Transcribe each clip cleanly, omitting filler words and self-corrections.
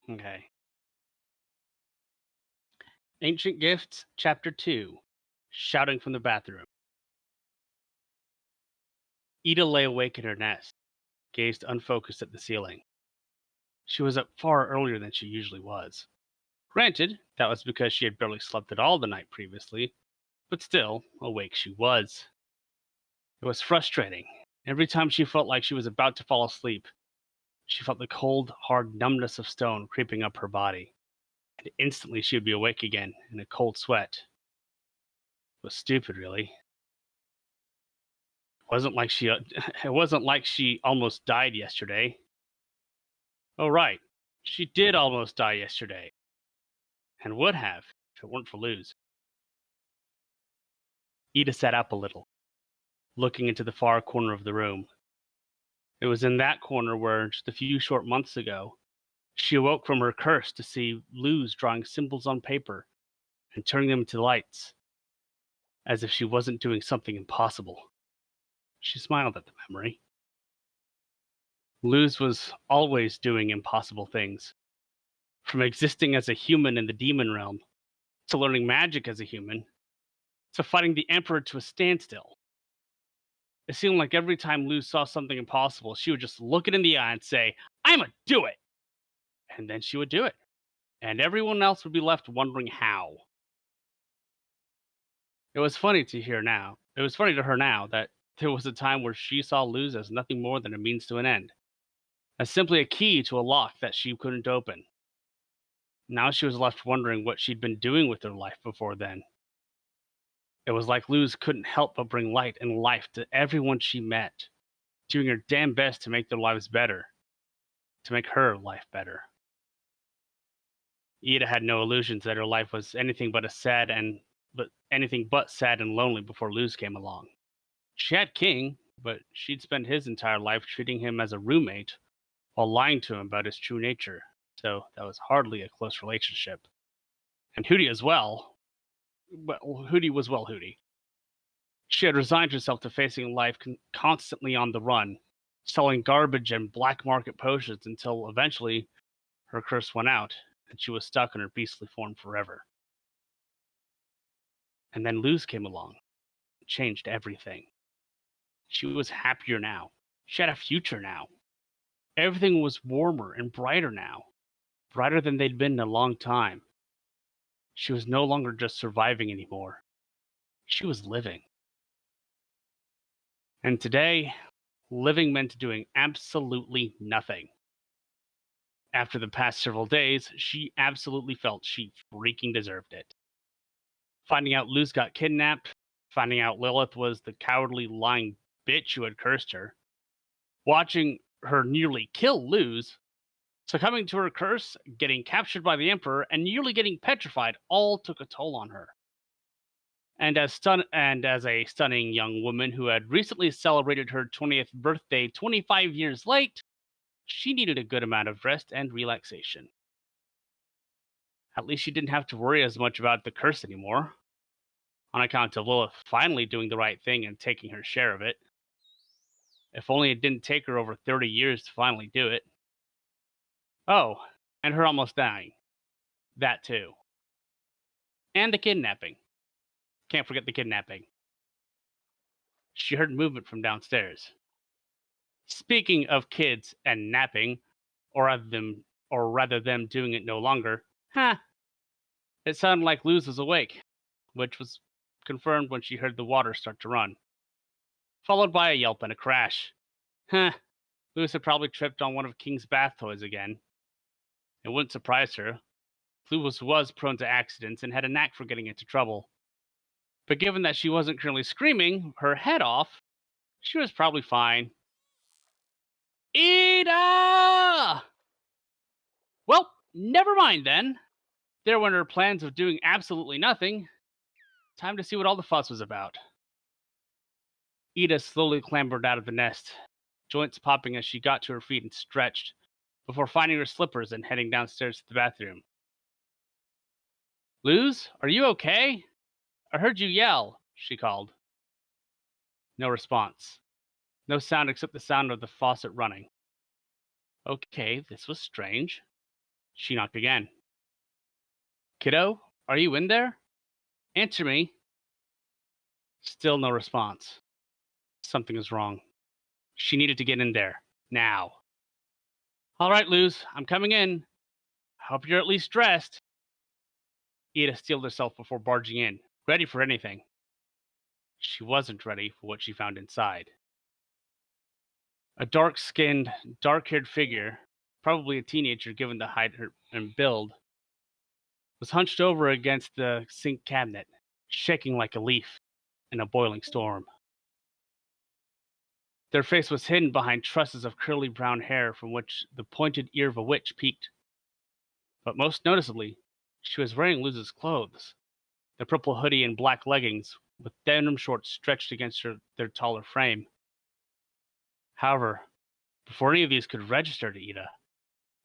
Okay. Ancient Gifts, Chapter 2. Shouting from the Bathroom. Ida lay awake in her nest, gazed unfocused at the ceiling. She was up far earlier than she usually was. Granted, that was because she had barely slept at all the night previously, but still, awake she was. It was frustrating. Every time she felt like she was about to fall asleep, she felt the cold, hard numbness of stone creeping up her body, and instantly she would be awake again in a cold sweat. It was stupid, really. Wasn't like she it wasn't like she almost died yesterday. Oh right. She did almost die yesterday, and would have if it weren't for Luz. Ida sat up a little, looking into the far corner of the room. It was in that corner where, just a few short months ago, she awoke from her curse to see Luz drawing symbols on paper and turning them into lights, as if she wasn't doing something impossible. She smiled at the memory. Luz was always doing impossible things, from existing as a human in the demon realm, to learning magic as a human, to fighting the Emperor to a standstill. It seemed like every time Luz saw something impossible, she would just look it in the eye and say, "I'ma do it!" And then she would do it. And everyone else would be left wondering how. It was funny to her now that there was a time where she saw Luz as nothing more than a means to an end, as simply a key to a lock that she couldn't open. Now she was left wondering what she'd been doing with her life before then. It was like Luz couldn't help but bring light and life to everyone she met, doing her damn best to make their lives better, to make her life better. Ida had no illusions that her life was anything but sad and lonely before Luz came along. She had King, but she'd spent his entire life treating him as a roommate while lying to him about his true nature, so that was hardly a close relationship. And Hootie as well. Well, Hootie was well Hootie. She had resigned herself to facing life constantly on the run, selling garbage and black market potions until eventually her curse went out and she was stuck in her beastly form forever. And then Luz came along, and changed everything. She was happier now. She had a future now. Everything was warmer and brighter now, brighter than they'd been in a long time. She was no longer just surviving anymore. She was living. And today, living meant doing absolutely nothing. After the past several days, she absolutely felt she freaking deserved it. Finding out Luz got kidnapped, finding out Lilith was the cowardly, lying bitch who had cursed her, watching her nearly kill Luz, succumbing to her curse, getting captured by the Emperor, and nearly getting petrified all took a toll on her. And as a stunning young woman who had recently celebrated her 20th birthday 25 years late, she needed a good amount of rest and relaxation. At least she didn't have to worry as much about the curse anymore, on account of Lilith finally doing the right thing and taking her share of it. If only it didn't take her over 30 years to finally do it. Oh, and her almost dying. That too. And the kidnapping. Can't forget the kidnapping. She heard movement from downstairs. Speaking of kids and napping, or rather them doing it no longer, it sounded like Luz was awake, which was confirmed when she heard the water start to run, followed by a yelp and a crash. Huh, Luz had probably tripped on one of King's bath toys again. It wouldn't surprise her. Luz was prone to accidents and had a knack for getting into trouble. But given that she wasn't currently screaming her head off, she was probably fine. Ida! Well, never mind then. There went her plans of doing absolutely nothing. Time to see what all the fuss was about. Ida slowly clambered out of the nest, joints popping as she got to her feet and stretched, before finding her slippers and heading downstairs to the bathroom. Luz, are you okay? I heard you yell, she called. No response. No sound except the sound of the faucet running. Okay, this was strange. She knocked again. Kiddo, are you in there? Answer me. Still no response. Something is wrong. She needed to get in there. Now. All right, Luz, I'm coming in. Hope you're at least dressed. Ida steeled herself before barging in, ready for anything. She wasn't ready for what she found inside. A dark skinned, dark haired figure, probably a teenager given the height and build, was hunched over against the sink cabinet, shaking like a leaf in a boiling storm. Their face was hidden behind trusses of curly brown hair from which the pointed ear of a witch peeked. But most noticeably, she was wearing Luz's clothes, the purple hoodie and black leggings, with denim shorts stretched against their taller frame. However, before any of these could register to Ida,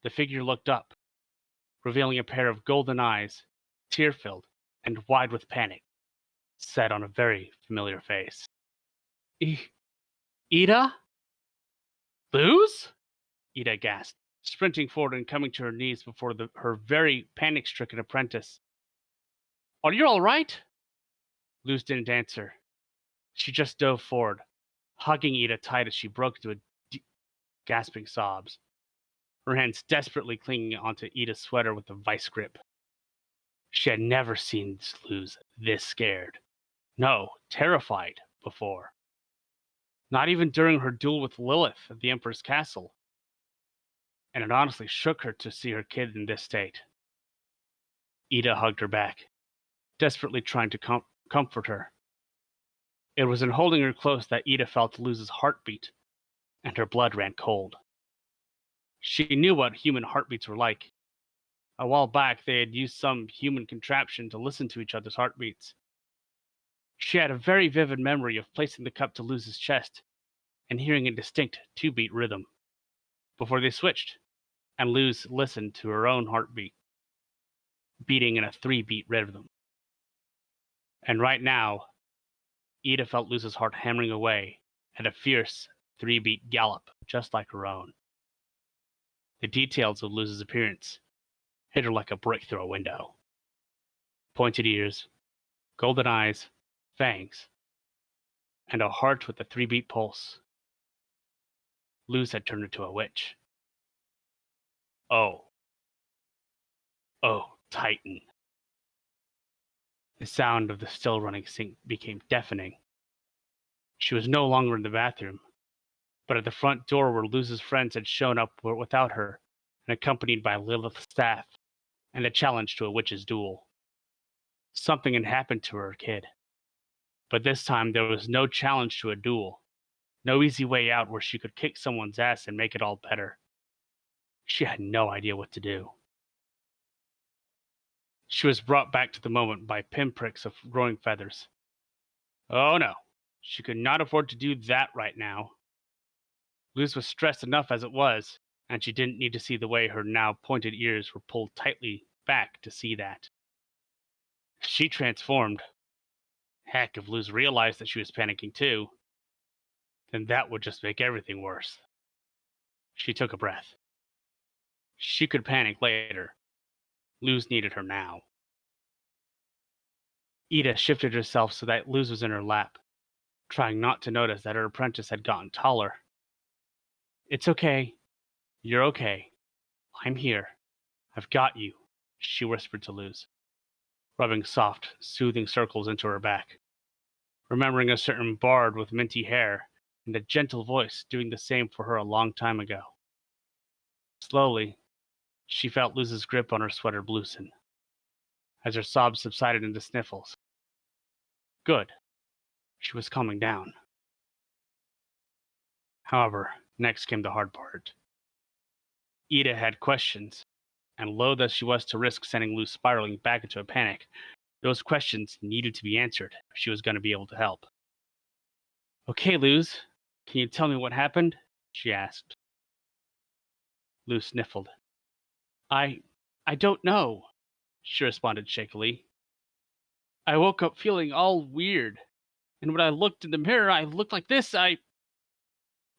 the figure looked up, revealing a pair of golden eyes, tear-filled and wide with panic, set on a very familiar face. "I- Ida? Luz?" Ida gasped, sprinting forward and coming to her knees before her very panic-stricken apprentice. "Are you all right?" Luz didn't answer. She just dove forward, hugging Ida tight as she broke into gasping sobs, her hands desperately clinging onto Ida's sweater with a vice grip. She had never seen Luz this scared. No, terrified before. Not even during her duel with Lilith at the Emperor's castle. And it honestly shook her to see her kid in this state. Ida hugged her back, desperately trying to comfort her. It was in holding her close that Ida felt Luz's heartbeat, and her blood ran cold. She knew what human heartbeats were like. A while back, they had used some human contraption to listen to each other's heartbeats. She had a very vivid memory of placing the cup to Luz's chest and hearing a distinct two-beat rhythm. Before they switched, and Luz listened to her own heartbeat, beating in a three-beat rhythm. And right now, Ida felt Luz's heart hammering away at a fierce three-beat gallop, just like her own. The details of Luz's appearance hit her like a brick through a window. Pointed ears, golden eyes, fangs, and a heart with a three-beat pulse. Luz had turned into a witch. Oh, oh, Titan. The sound of the still running sink became deafening. She was no longer in the bathroom, but at the front door where Luz's friends had shown up without her, and accompanied by Lilith's staff, and a challenge to a witch's duel. Something had happened to her kid. But this time there was no challenge to a duel, no easy way out where she could kick someone's ass and make it all better. She had no idea what to do. She was brought back to the moment by pinpricks of growing feathers. Oh no, she could not afford to do that right now. Luz was stressed enough as it was, and she didn't need to see the way her now pointed ears were pulled tightly back to see that. She transformed. Heck, if Luz realized that she was panicking too, then that would just make everything worse. She took a breath. She could panic later. Luz needed her now. Ida shifted herself so that Luz was in her lap, trying not to notice that her apprentice had gotten taller. "It's okay. You're okay. I'm here. I've got you," she whispered to Luz, rubbing soft, soothing circles into her back, remembering a certain bard with minty hair and a gentle voice doing the same for her a long time ago. Slowly, she felt Luz's grip on her sweater loosen, as her sobs subsided into sniffles. Good. She was calming down. However, next came the hard part. Ida had questions, and loath as she was to risk sending Luz spiraling back into a panic, those questions needed to be answered if she was going to be able to help. "Okay, Luz, can you tell me what happened?" she asked. Luz sniffled. I I don't know," she responded shakily. "I woke up feeling all weird, and when I looked in the mirror, I looked like this.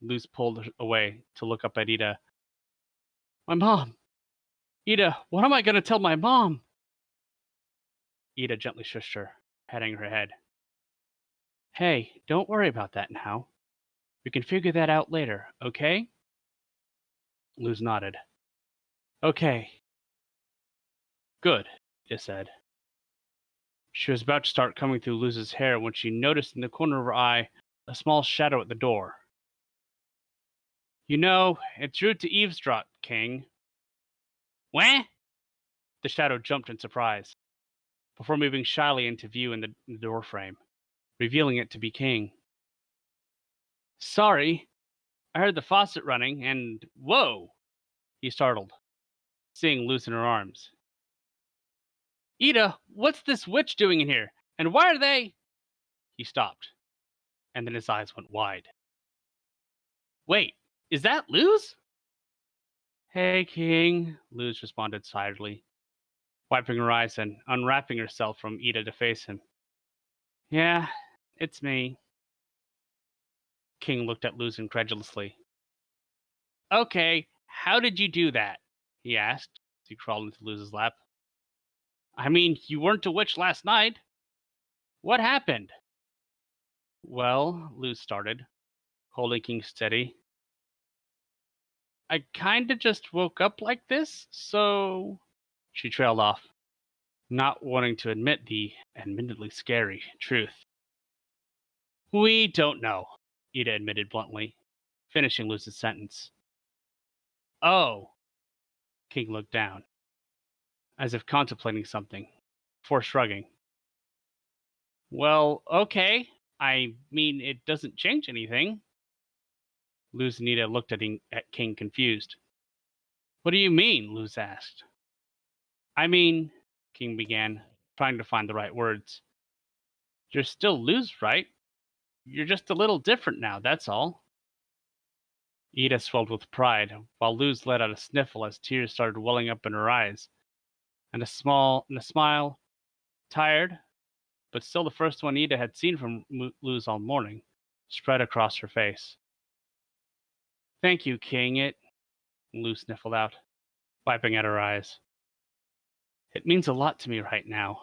Luz pulled away to look up at Ida. "My mom. Ida, what am I going to tell my mom? Ida gently shushed her, patting her head. Hey, don't worry about that now. We can figure that out later, okay? Luz nodded. Okay, good, Ida said. She was about to start combing through Luz's hair when she noticed in the corner of her eye a small shadow at the door. You know, it's rude to eavesdrop, King. What? The shadow jumped in surprise, before moving shyly into view in the doorframe, revealing it to be King. Sorry, I heard the faucet running, and whoa! He startled, seeing Luz in her arms. Ida, what's this witch doing in here? And why are they? He stopped, and then his eyes went wide. Wait, is that Luz? Hey, King, Luz responded silently, wiping her eyes and unwrapping herself from Ida to face him. Yeah, it's me. King looked at Luz incredulously. Okay, how did you do that? He asked as he crawled into Luz's lap. I mean, you weren't a witch last night. What happened? Well, Luz started, holding King steady. I kinda just woke up like this, so. She trailed off, not wanting to admit the admittedly scary truth. We don't know, Ida admitted bluntly, finishing Luz's sentence. Oh, King looked down, as if contemplating something, before shrugging. Well, okay. I mean, it doesn't change anything. Luz and Ida looked at King confused. What do you mean? Luz asked. I mean, King began, trying to find the right words. You're still Luz, right? You're just a little different now, that's all. Ida swelled with pride, while Luz let out a sniffle as tears started welling up in her eyes, and a smile, tired, but still the first one Ida had seen from Luz all morning, spread across her face. Thank you, King. Luz sniffled out, wiping at her eyes. It means a lot to me right now.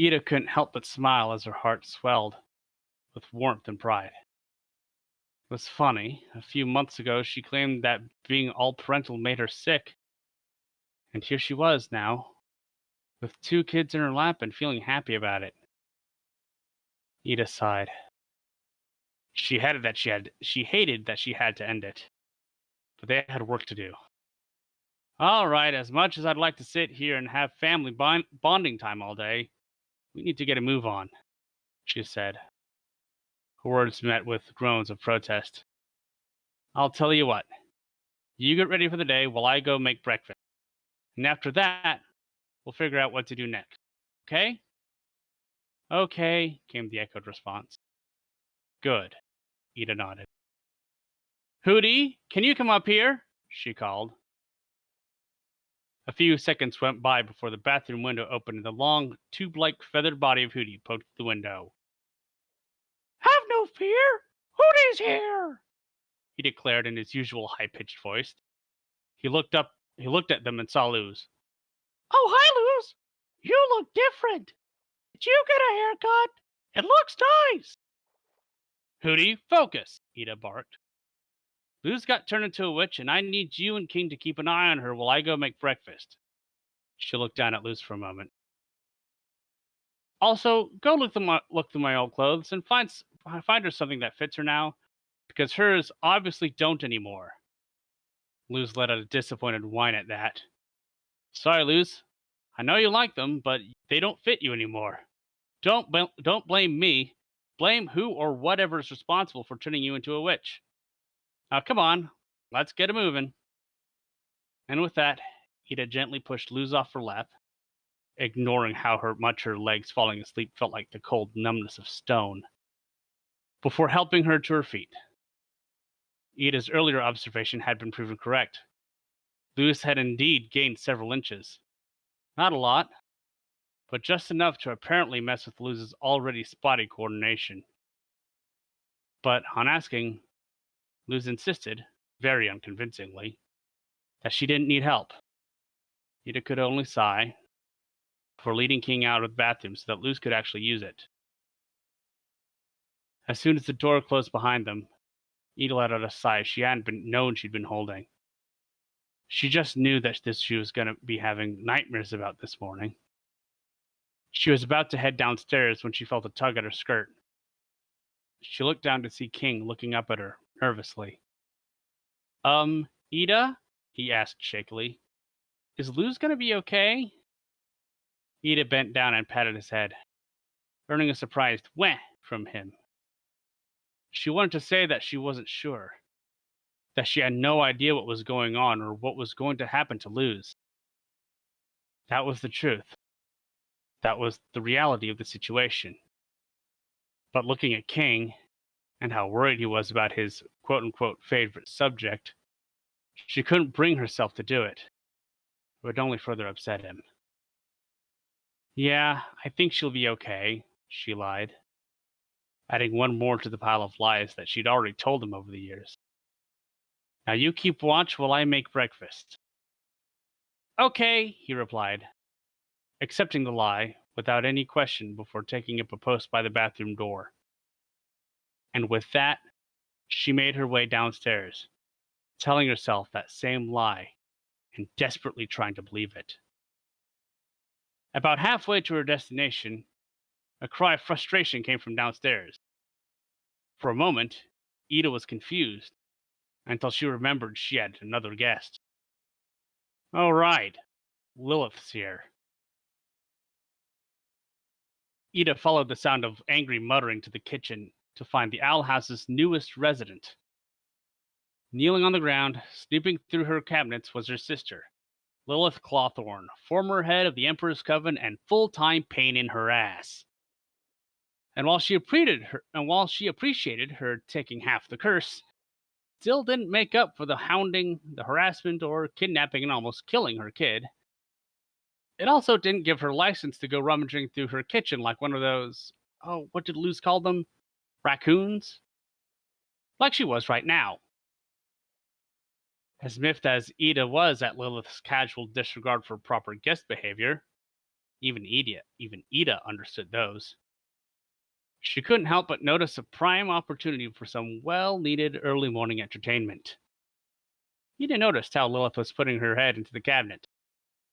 Ida couldn't help but smile as her heart swelled with warmth and pride. It was funny. A few months ago, she claimed that being all parental made her sick. And here she was now, with two kids in her lap and feeling happy about it. Ida sighed. She hated that she had to end it, but they had work to do. All right, as much as I'd like to sit here and have family bonding time all day, we need to get a move on, she said. Her words met with groans of protest. I'll tell you what. You get ready for the day while I go make breakfast. And after that, we'll figure out what to do next. Okay? Okay, came the echoed response. Good, Ida nodded. Hootie, can you come up here? She called. A few seconds went by before the bathroom window opened and the long, tube-like feathered body of Hootie poked through the window. Have no fear! Hootie's here! He declared in his usual high-pitched voice. He looked at them and saw Luz. Oh, hi, Luz! You look different! Did you get a haircut? It looks nice! Hootie, focus! Ida barked. Luz got turned into a witch, and I need you and King to keep an eye on her while I go make breakfast. She looked down at Luz for a moment. Also, go look through my old clothes and find her something that fits her now, because hers obviously don't anymore. Luz let out a disappointed whine at that. Sorry, Luz. I know you like them, but they don't fit you anymore. Don't blame me. Blame who or whatever is responsible for turning you into a witch. Now, come on, let's get a moving. And with that, Ida gently pushed Luz off her lap, ignoring how much her legs falling asleep felt like the cold numbness of stone, before helping her to her feet. Ida's earlier observation had been proven correct. Luz had indeed gained several inches. Not a lot, but just enough to apparently mess with Luz's already spotty coordination. But on asking, Luz insisted, very unconvincingly, that she didn't need help. Ida could only sigh before leading King out of the bathroom so that Luz could actually use it. As soon as the door closed behind them, Ida let out a sigh she hadn't been known she'd been holding. She just knew that she was going to be having nightmares about this morning. She was about to head downstairs when she felt a tug at her skirt. She looked down to see King looking up at her nervously. Ida? He asked shakily. Is Luz going to be okay? Ida bent down and patted his head, earning a surprised "weh" from him. She wanted to say that she wasn't sure, that she had no idea what was going on or what was going to happen to Luz. That was the truth. That was the reality of the situation. But looking at King, and how worried he was about his quote-unquote favorite subject, she couldn't bring herself to do it. It would only further upset him. Yeah, I think she'll be okay, she lied, adding one more to the pile of lies that she'd already told him over the years. Now you keep watch while I make breakfast. Okay, he replied, accepting the lie without any question before taking up a post by the bathroom door. And with that, she made her way downstairs, telling herself that same lie and desperately trying to believe it. About halfway to her destination, a cry of frustration came from downstairs. For a moment, Ida was confused until she remembered she had another guest. Oh, right, Lilith's here. Ida followed the sound of angry muttering to the kitchen to find the owl house's newest resident. Kneeling on the ground, snooping through her cabinets, was her sister, Lilith Clawthorn, former head of the Emperor's Coven and full-time pain in her ass. And while she appreciated her taking half the curse, still didn't make up for the hounding, the harassment, or kidnapping and almost killing her kid. It also didn't give her license to go rummaging through her kitchen like one of those, oh, what did Luz call them? Raccoons? Like she was right now. As miffed as Ida was at Lilith's casual disregard for proper guest behavior, even Ida understood those. She couldn't help but notice a prime opportunity for some well-needed early morning entertainment. Ida noticed how Lilith was putting her head into the cabinet,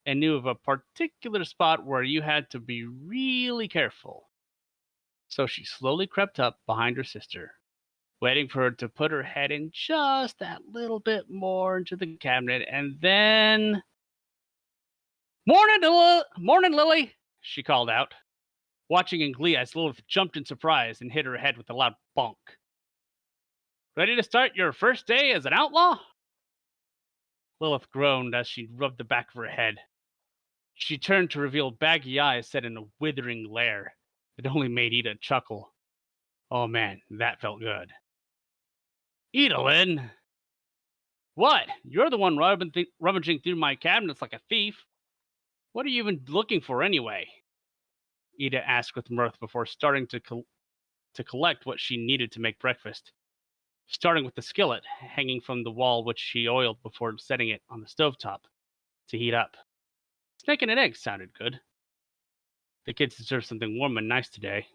and knew of a particular spot where you had to be really careful. So she slowly crept up behind her sister, waiting for her to put her head in just that little bit more into the cabinet, and then... Morning, Lily! She called out, watching in glee as Lilith jumped in surprise and hit her head with a loud bonk. Ready to start your first day as an outlaw? Lilith groaned as she rubbed the back of her head. She turned to reveal baggy eyes set in a withering glare that only made Ida chuckle. Oh man, that felt good. Idalyn! What? You're the one rummaging through my cabinets like a thief. What are you even looking for anyway? Ida asked with mirth before starting to collect what she needed to make breakfast, starting with the skillet hanging from the wall which she oiled before setting it on the stovetop to heat up. Steak and an egg sounded good. The kids deserve something warm and nice today.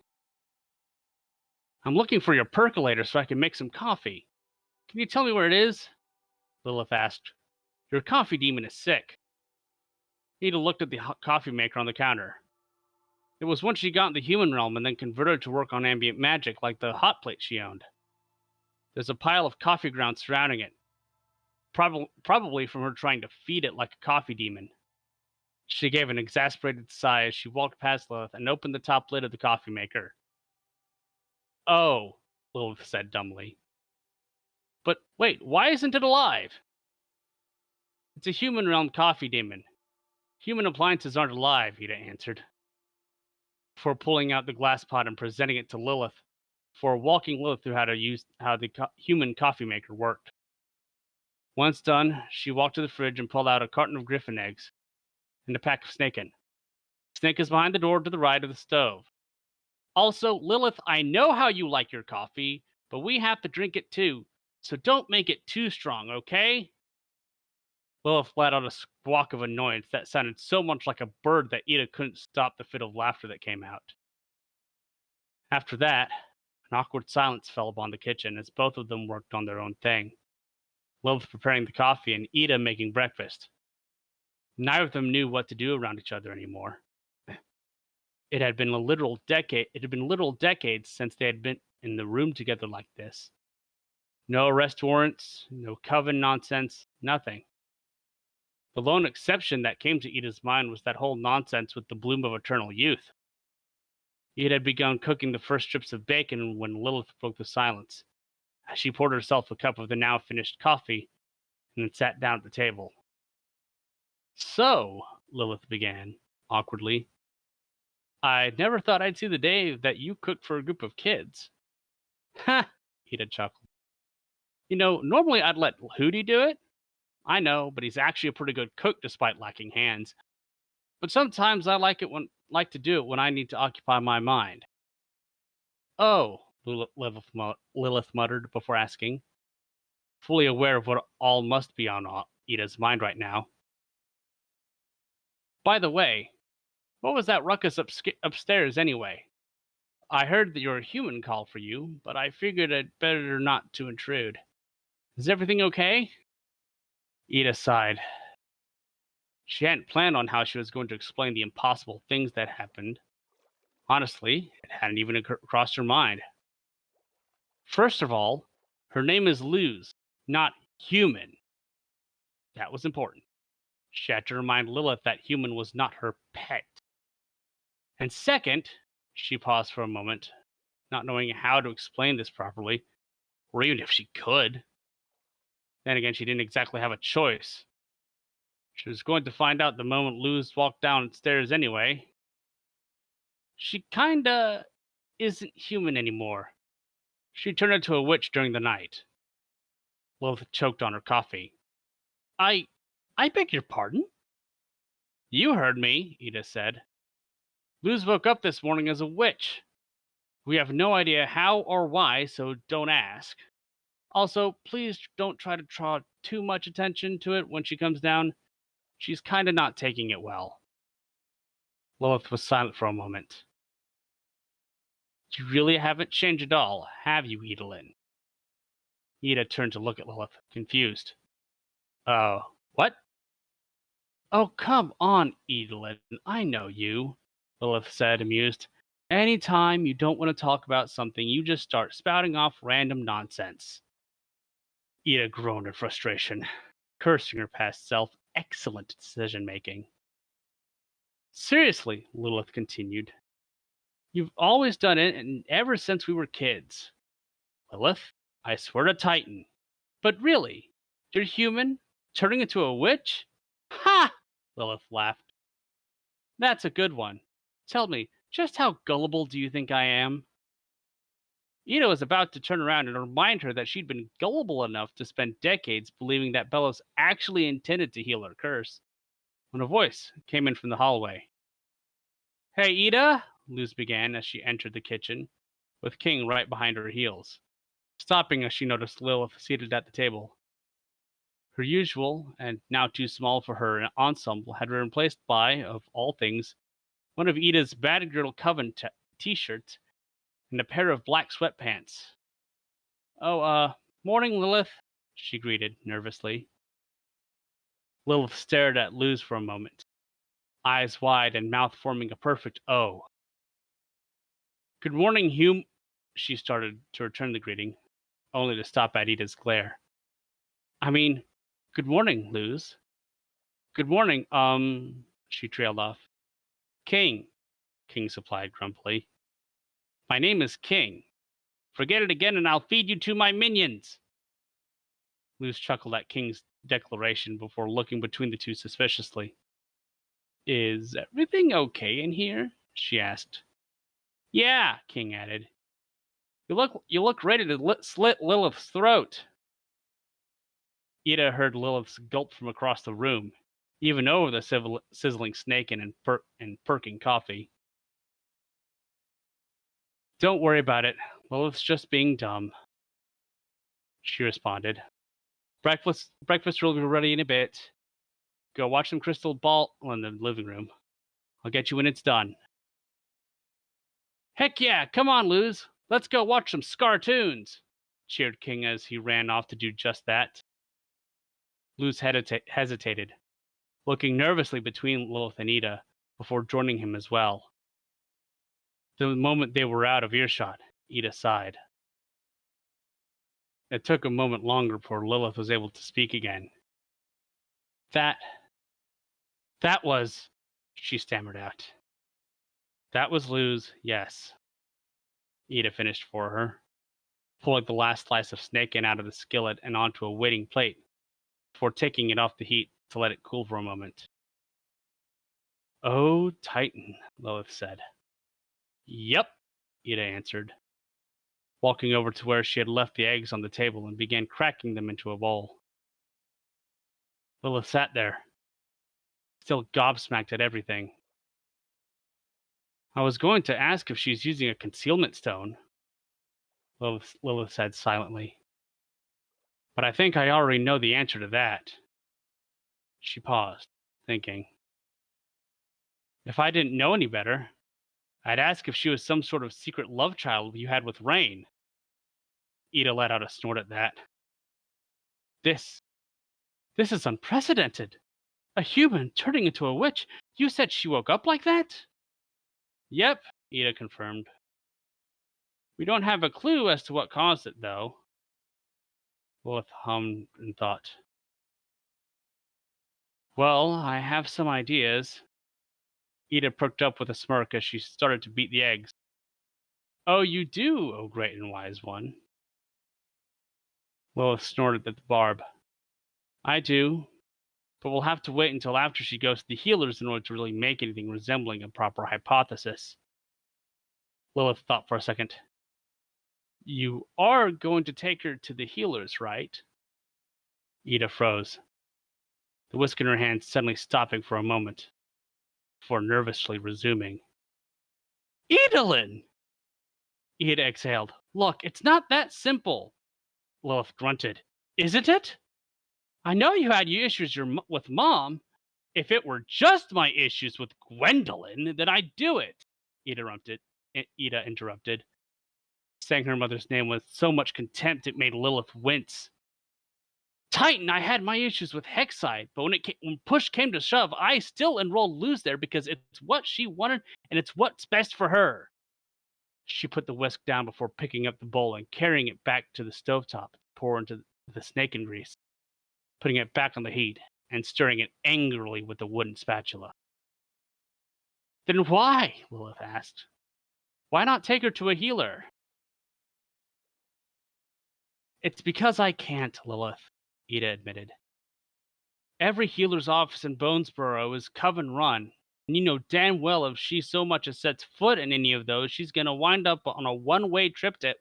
I'm looking for your percolator so I can make some coffee. Can you tell me where it is? Lilith asked. Your coffee demon is sick. Ida looked at the coffee maker on the counter. It was one she got in the human realm and then converted to work on ambient magic like the hot plate she owned. There's a pile of coffee grounds surrounding it, probably from her trying to feed it like a coffee demon. She gave an exasperated sigh as she walked past Lilith and opened the top lid of the coffee maker. Oh, Lilith said dumbly. But wait, why isn't it alive? It's a human realm coffee demon. Human appliances aren't alive, Ida answered, before pulling out the glass pot and presenting it to Lilith, for walking Lilith through how the human coffee maker worked. Once done, she walked to the fridge and pulled out a carton of griffin eggs and a pack of snakein. Snake is behind the door to the right of the stove. Also, Lilith, I know how you like your coffee, but we have to drink it too, so don't make it too strong, okay? Lilith let out a squawk of annoyance that sounded so much like a bird that Ida couldn't stop the fit of laughter that came out. After that, an awkward silence fell upon the kitchen as both of them worked on their own thing. Lilith preparing the coffee and Ida making breakfast. Neither of them knew what to do around each other anymore. It had been literal decades since they had been in the room together like this. No arrest warrants, no coven nonsense, nothing. The lone exception that came to Ida's mind was that whole nonsense with the bloom of eternal youth. Ida had begun cooking the first strips of bacon when Lilith broke the silence, as she poured herself a cup of the now finished coffee and then sat down at the table. So, Lilith began, awkwardly, I never thought I'd see the day that you cooked for a group of kids. Ha! Ida chuckled. You know, normally I'd let Hootie do it. I know, but he's actually a pretty good cook despite lacking hands. But sometimes I like to do it when I need to occupy my mind. Oh, Lilith muttered before asking, fully aware of what all must be on Ida's mind right now. By the way, what was that ruckus upstairs anyway? I heard that your human called for you, but I figured it better not to intrude. Is everything okay? Ida sighed. She hadn't planned on how she was going to explain the impossible things that happened. Honestly, it hadn't even crossed her mind. First of all, her name is Luz, not human. That was important. She had to remind Lilith that human was not her pet. And second, she paused for a moment, not knowing how to explain this properly, or even if she could. Then again, she didn't exactly have a choice. She was going to find out the moment Luz walked downstairs anyway. She kinda isn't human anymore. She turned into a witch during the night. Lilith choked on her coffee. I I beg your pardon? You heard me, Ida said. Luz woke up this morning as a witch. We have no idea how or why, so don't ask. Also, please don't try to draw too much attention to it when she comes down. She's kinda not taking it well. Lilith was silent for a moment. You really haven't changed at all, have you, Edalyn? Ida turned to look at Lilith, confused. Oh, what? Oh, come on, Edalyn. I know you, Lilith said, amused. Anytime you don't want to talk about something, you just start spouting off random nonsense. Ida groaned in frustration, cursing her past self. Excellent decision making. Seriously, Lilith continued. You've always done it, and ever since we were kids. Lilith, I swear to Titan. But really, you're human, turning into a witch? Ha! Lilith laughed. That's a good one. Tell me, just how gullible do you think I am? Ida was about to turn around and remind her that she'd been gullible enough to spend decades believing that Bellows actually intended to heal her curse, when a voice came in from the hallway. Hey, Ida, Luz began as she entered the kitchen, with King right behind her heels, stopping as she noticed Lilith seated at the table. Her usual, and now too small for her, ensemble had been replaced by, of all things, one of Ida's Bad Girl Coven t-shirts and a pair of black sweatpants. Oh, morning, Lilith, she greeted nervously. Lilith stared at Luz for a moment, eyes wide and mouth forming a perfect O. Good morning, she started to return the greeting, only to stop at Ida's glare. I mean, good morning, Luz. Good morning, she trailed off. King, King supplied grumpily. My name is King. Forget it again and I'll feed you to my minions. Luz chuckled at King's declaration before looking between the two suspiciously. Is everything okay in here? She asked. Yeah, King added. You look ready to slit Lilith's throat. Ida heard Lilith's gulp from across the room, even over the sizzling snake and perking coffee. Don't worry about it. Lilith's just being dumb, she responded. Breakfast will be ready in a bit. Go watch some crystal ball in the living room. I'll get you when it's done. Heck yeah, come on, Luz. Let's go watch some scartoons, cheered King as he ran off to do just that. Luz hesitated, looking nervously between Lilith and Ida before joining him as well. The moment they were out of earshot, Ida sighed. It took a moment longer before Lilith was able to speak again. That that was, she stammered out. That was Luz, yes, Ida finished for her, pulling the last slice of snake-in out of the skillet and onto a waiting plate before taking it off the heat to let it cool for a moment. Oh, Titan, Lilith said. Yep, Ida answered, walking over to where she had left the eggs on the table and began cracking them into a bowl. Lilith sat there, still gobsmacked at everything. I was going to ask if she's using a concealment stone, Lilith said silently. But I think I already know the answer to that. She paused, thinking. If I didn't know any better, I'd ask if she was some sort of secret love child you had with Rain. Ida let out a snort at that. This is unprecedented. A human turning into a witch. You said she woke up like that? Yep, Ida confirmed. We don't have a clue as to what caused it, though. Lilith hummed and thought. Well, I have some ideas. Ida perked up with a smirk as she started to beat the eggs. Oh, you do, oh great and wise one. Lilith snorted at the barb. I do, but we'll have to wait until after she goes to the healers in order to really make anything resembling a proper hypothesis. Lilith thought for a second. You are going to take her to the healers, right? Ida froze, the whisk in her hand suddenly stopping for a moment, before nervously resuming. Idolin! Ida exhaled. Look, it's not that simple. Lilith grunted. Isn't it? I know you had your issues with Mom. If it were just my issues with Gwendolyn, then I'd do it. Ida interrupted, saying her mother's name with so much contempt it made Lilith wince. Titan, I had my issues with Hexside, but when push came to shove, I still enrolled Luz there because it's what she wanted and it's what's best for her. She put the whisk down before picking up the bowl and carrying it back to the stovetop to pour into the snake and grease, putting it back on the heat and stirring it angrily with the wooden spatula. Then why? Lilith asked. Why not take her to a healer? It's because I can't, Lilith, Ida admitted. Every healer's office in Bonesboro is coven run, and you know damn well if she so much as sets foot in any of those, she's gonna wind up on a one-way trip to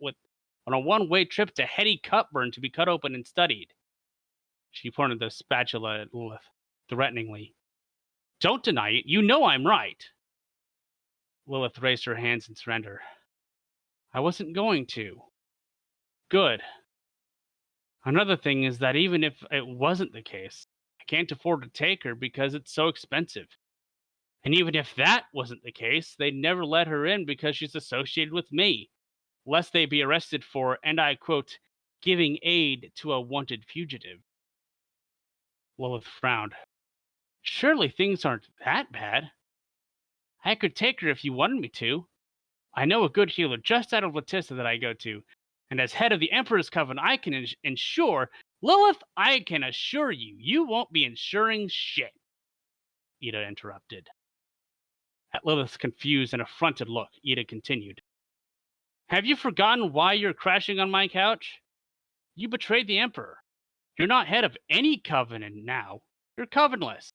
Hetty Cutburn to be cut open and studied. She pointed the spatula at Lilith, threateningly. Don't deny it, you know I'm right. Lilith raised her hands in surrender. I wasn't going to. Good. Another thing is that even if it wasn't the case, I can't afford to take her because it's so expensive. And even if that wasn't the case, they'd never let her in because she's associated with me, lest they be arrested for, and I quote, giving aid to a wanted fugitive. Lilith frowned. Surely things aren't that bad. I could take her if you wanted me to. I know a good healer just out of Latissa that I go to, and as head of the Emperor's Coven, I can ensure, Lilith, I can assure you, you won't be insuring shit, Ida interrupted. At Lilith's confused and affronted look, Ida continued. Have you forgotten why you're crashing on my couch? You betrayed the Emperor. You're not head of any covenant now. You're covenless.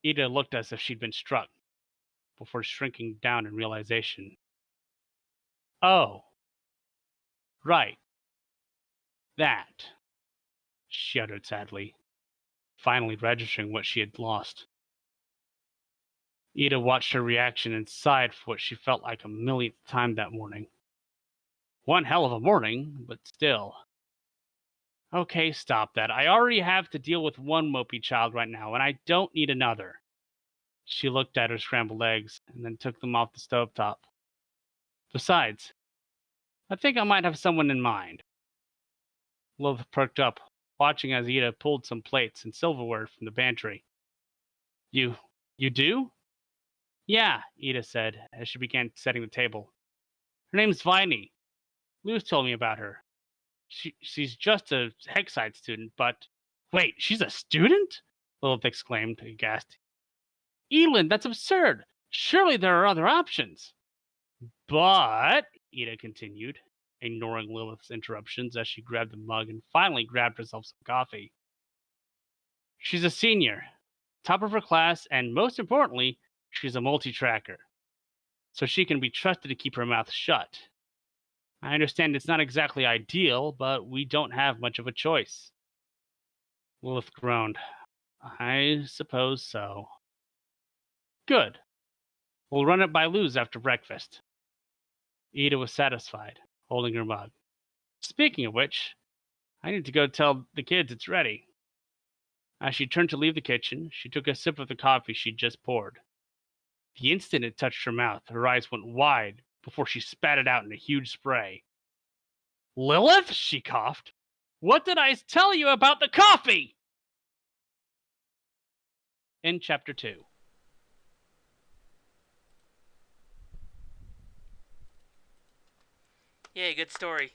Ida looked as if she'd been struck, before shrinking down in realization. Oh. Right. That. She uttered sadly, finally registering what she had lost. Ida watched her reaction and sighed for what she felt like a millionth time that morning. One hell of a morning, but still. Okay, stop that. I already have to deal with one mopey child right now, and I don't need another. She looked at her scrambled eggs and then took them off the stovetop. Besides, I think I might have someone in mind. Lilith perked up, watching as Ida pulled some plates and silverware from the pantry. You, you do? Yeah, Ida said as she began setting the table. Her name's Viney. Luz told me about her. She's just a Hexide student, but wait, she's a student? Lilith exclaimed, aghast. Elin, that's absurd. Surely there are other options. But, Ida continued, ignoring Lilith's interruptions as she grabbed the mug and finally grabbed herself some coffee. She's a senior, top of her class, and most importantly, she's a multi-tracker, so she can be trusted to keep her mouth shut. I understand it's not exactly ideal, but we don't have much of a choice. Lilith groaned. I suppose so. Good. We'll run it by Luz after breakfast. Ida was satisfied, holding her mug. Speaking of which, I need to go tell the kids it's ready. As she turned to leave the kitchen, she took a sip of the coffee she'd just poured. The instant it touched her mouth, her eyes went wide before she spat it out in a huge spray. Lilith, she coughed. What did I tell you about the coffee? In chapter 2. Yay, good story.